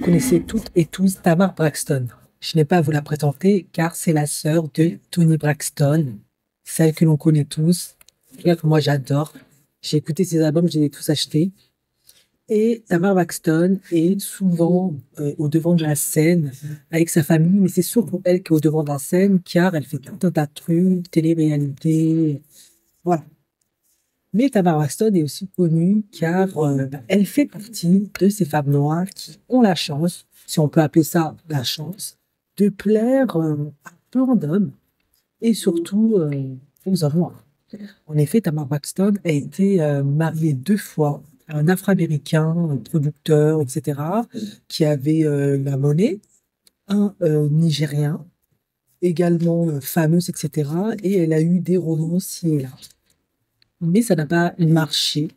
connaissez toutes et tous Tamar Braxton. Je n'ai pas à vous la présenter car c'est la sœur de Tony Braxton, celle que l'on connaît tous, en tout cas que moi j'adore. J'ai écouté ses albums, je les ai tous achetés. Et Tamar Braxton est souvent au devant de la scène avec sa famille, mais c'est surtout elle qui est au devant de la scène car elle fait tout un tas de trucs, télé-réalité, voilà. Mais Tamar Braxton est aussi connue car elle fait partie de ces femmes noires qui ont la chance, si on peut appeler ça la chance, de plaire à plein d'hommes et surtout aux hommes noirs. En effet, Tamar Braxton a été mariée 2 fois à un Afro-Américain, un producteur, etc., qui avait la monnaie, un Nigérien, également fameuse, etc., et elle a eu des romans ci et là. Mais ça n'a pas marché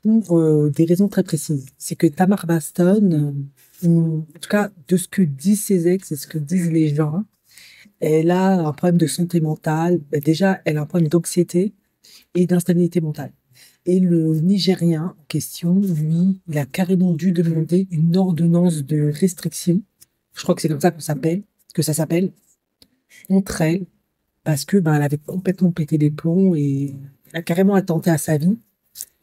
pour des raisons très précises. C'est que Tamar Braxton, en tout cas de ce que disent ses ex et ce que disent les gens, elle a un problème de santé mentale. Déjà, elle a un problème d'anxiété et d'instabilité mentale. Et le Nigérien en question, lui, il a carrément dû demander une ordonnance de restriction. Je crois que c'est comme ça que ça s'appelle, contre elle, parce que ben, elle avait complètement pété les plombs et elle a carrément attenté à sa vie.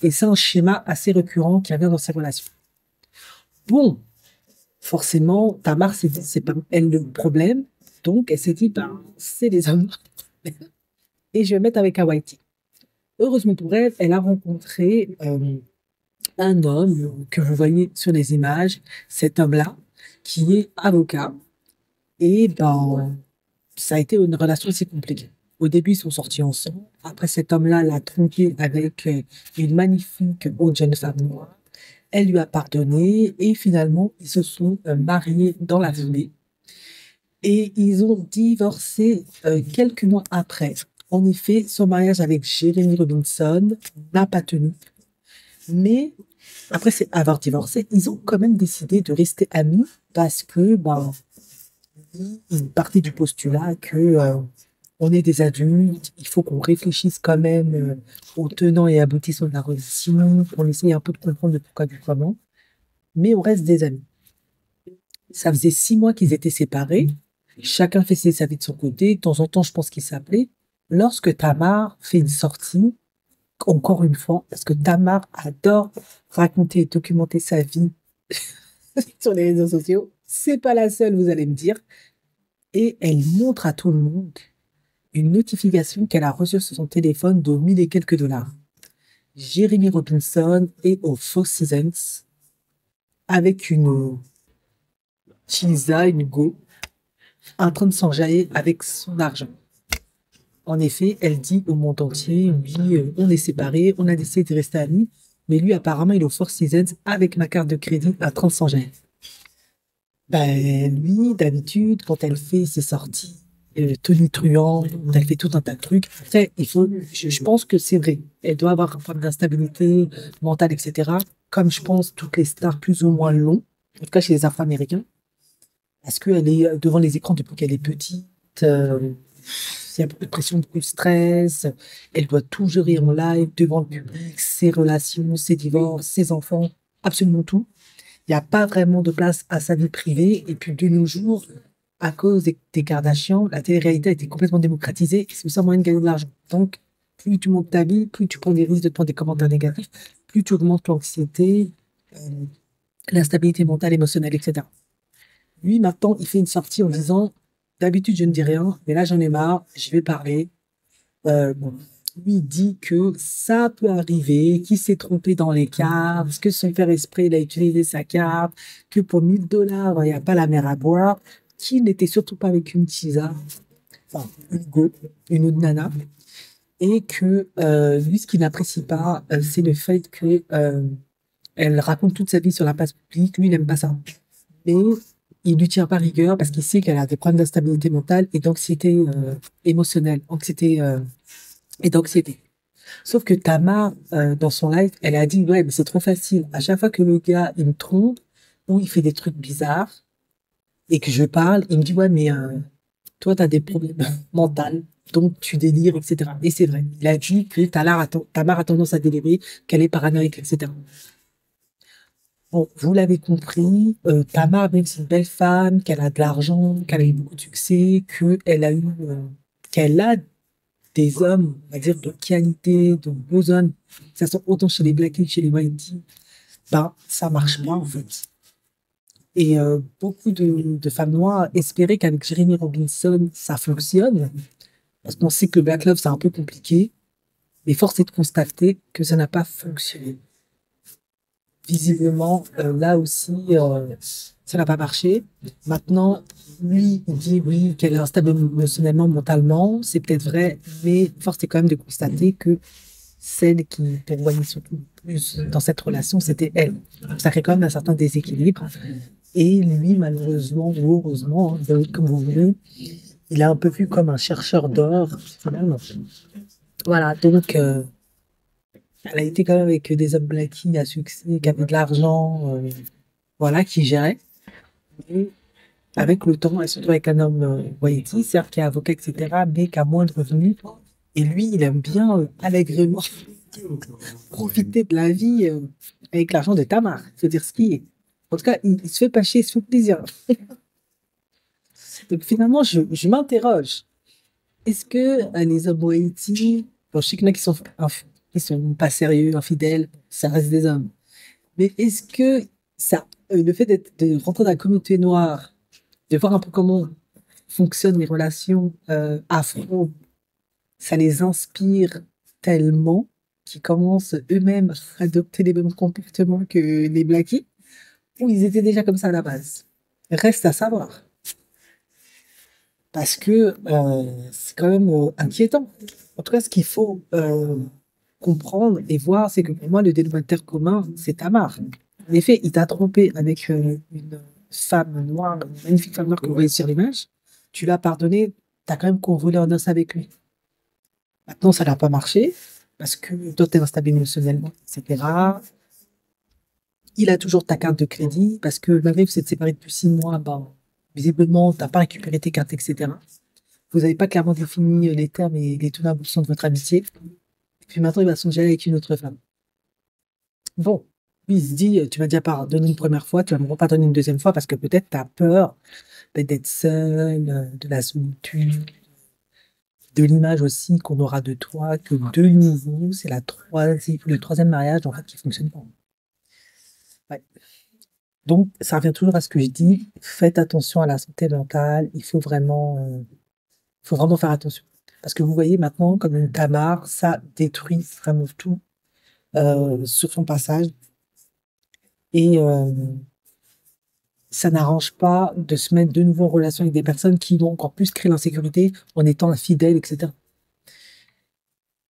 Et c'est un schéma assez récurrent qui revient dans ses relations. Bon, forcément, Tamar s'est dit, c'est pas elle le problème. Donc, elle s'est dit, ben, c'est les hommes. Et je vais mettre avec Hawaii. Heureusement pour elle, elle a rencontré un homme que vous voyez sur les images, cet homme-là, qui est avocat. Et ben, ça a été une relation assez compliquée. Au début, ils sont sortis ensemble. Après, cet homme-là l'a trompé avec une magnifique autre jeune femme noire. Elle lui a pardonné et finalement, ils se sont mariés dans la foulée. Et ils ont divorcé quelques mois après. En effet, son mariage avec Jeremy Robinson n'a pas tenu. Mais après avoir divorcé, ils ont quand même décidé de rester amis parce que ben, ils partaient du postulat que on est des adultes, il faut qu'on réfléchisse quand même aux tenants et aboutissants de la relation, qu'on essaye un peu de comprendre le pourquoi du comment, mais on reste des amis. Ça faisait 6 mois qu'ils étaient séparés, chacun faisait sa vie de son côté, de temps en temps je pense qu'ils s'appelaient, lorsque Tamar fait une sortie, encore une fois, parce que Tamar adore raconter et documenter sa vie sur les réseaux sociaux, c'est pas la seule, vous allez me dire, et elle montre à tout le monde une notification qu'elle a reçue sur son téléphone de 1000 et quelques dollars. Jeremy Robinson est au Four Seasons avec une Chisa, une Go, en train de s'enjailler avec son argent. En effet, elle dit au monde entier, oui, on est séparés, on a décidé de rester amis, mais lui, apparemment, il est au Four Seasons avec ma carte de crédit en train de s'enjailler. Ben, lui, d'habitude, quand elle fait ses sorties, tonitruante, elle fait tout un tas de trucs. Après, je pense que c'est vrai. Elle doit avoir un problème d'instabilité mentale, etc. Comme je pense toutes les stars plus ou moins longs, en tout cas chez les Afro-Américains. Parce qu'elle est devant les écrans depuis qu'elle est petite. Il y a beaucoup de pression, beaucoup de stress. Elle doit tout gérer en live, devant le public, ses relations, ses divorces, ses enfants, absolument tout. Il n'y a pas vraiment de place à sa vie privée. Et puis, de nos jours, à cause des Kardashians, la télé-réalité a été complètement démocratisée et c'est le seul moyen de gagner de l'argent. Donc, plus tu montes ta vie, plus tu prends des risques de te prendre des commentaires négatifs, plus tu augmentes l'anxiété, euh, l'instabilité mentale, émotionnelle, etc. Lui, maintenant, il fait une sortie en disant, d'habitude, je ne dis rien, mais là, j'en ai marre, je vais parler. Bon. Lui, il dit que ça peut arriver, qu'il s'est trompé dans les cartes, que sans faire esprit, il a utilisé sa carte, que pour 1000 dollars, il n'y a pas la mer à boire, qu'il n'était surtout pas avec une Tisa, enfin, une Go, une autre nana, et que lui, ce qu'il n'apprécie pas, c'est le fait que elle raconte toute sa vie sur la place publique. Lui, il n'aime pas ça. Mais il lui tient pas rigueur parce qu'il sait qu'elle a des problèmes d'instabilité mentale et d'anxiété émotionnelle, anxiété et d'anxiété. Sauf que Tamar, dans son live, elle a dit, ouais, mais c'est trop facile. À chaque fois que le gars, il me trompe, ou il fait des trucs bizarres, et que je parle, il me dit, ouais, mais toi, t'as des problèmes mentaux, donc tu délires, etc. Et c'est vrai. Il a dit que Tamar a tendance à délirer, qu'elle est paranoïaque, etc. Bon, vous l'avez compris, Tamar, même si c'est une belle femme, qu'elle a de l'argent, qu'elle a eu beaucoup de succès, qu'elle a des hommes, on va dire, de qualité, de beaux hommes, ça soit autant chez les Blackies que chez les Whiteys, ben, ça marche pas, en fait. Et beaucoup de femmes noires espéraient qu'avec Jeremy Robinson, ça fonctionne, parce qu'on sait que le Black Love, c'est un peu compliqué, mais force est de constater que ça n'a pas fonctionné. Visiblement, là aussi, ça n'a pas marché. Maintenant, lui, il dit oui, qu'elle est instable émotionnellement, mentalement, c'est peut-être vrai, mais force est quand même de constater que celle qui prévoyait surtout plus dans cette relation, c'était elle. Donc, ça crée quand même un certain déséquilibre. Et lui, malheureusement ou heureusement, hein, comme vous voulez, il a un peu vu comme un chercheur d'or, finalement. Voilà, donc elle a été quand même avec des hommes blackis à succès, qui avaient de l'argent, voilà, qui géraient. Et avec le temps, elle se retrouve avec un homme whitey, certes qui est avocat, etc., mais qui a moins de revenus. Et lui, il aime bien allègrement profiter de la vie avec l'argent de Tamar, se dire ce qui est. En tout cas, il se fait pas chier, il se fait plaisir. Donc finalement, je m'interroge. Est-ce que les hommes whitey, bon, je sais qu'il y en a qui sont pas sérieux, infidèles, ça reste des hommes. Mais est-ce que ça, le fait de rentrer dans la communauté noire, de voir un peu comment fonctionnent les relations afro, ça les inspire tellement qu'ils commencent eux-mêmes à adopter les mêmes comportements que les blackies, ou ils étaient déjà comme ça à la base? Reste à savoir. Parce que c'est quand même inquiétant. En tout cas, ce qu'il faut comprendre et voir, c'est que pour moi, le dénominateur commun, c'est Tamar. En effet, il t'a trompé avec une femme noire, une magnifique femme noire que vous voyez sur l'image. Tu l'as pardonné, t'as quand même convolé en noces avec lui. Maintenant, ça n'a pas marché parce que toi, t'es instable émotionnellement, etc. Il a toujours ta carte de crédit parce que malgré que vous êtes séparés depuis 6 mois, ben, visiblement, t'as pas récupéré tes cartes, etc. Vous n'avez pas clairement défini les termes et les tenants aboutissants de votre amitié. Et puis maintenant, il va songer avec une autre femme. Bon, lui, il se dit, tu m'as déjà pardonné une première fois, tu vas me repardonner une deuxième fois parce que peut-être tu as peur d'être seul, de la solitude, de l'image aussi qu'on aura de toi, que de nouveau, c'est le troisième mariage en fait qui fonctionne pas. Ouais. Donc, ça revient toujours à ce que je dis, faites attention à la santé mentale, il faut vraiment faire attention. Parce que vous voyez maintenant, comme une Tamar, ça détruit vraiment tout sur son passage. Et ça n'arrange pas de se mettre de nouveau en relation avec des personnes qui vont encore plus créer l'insécurité en étant infidèles, etc.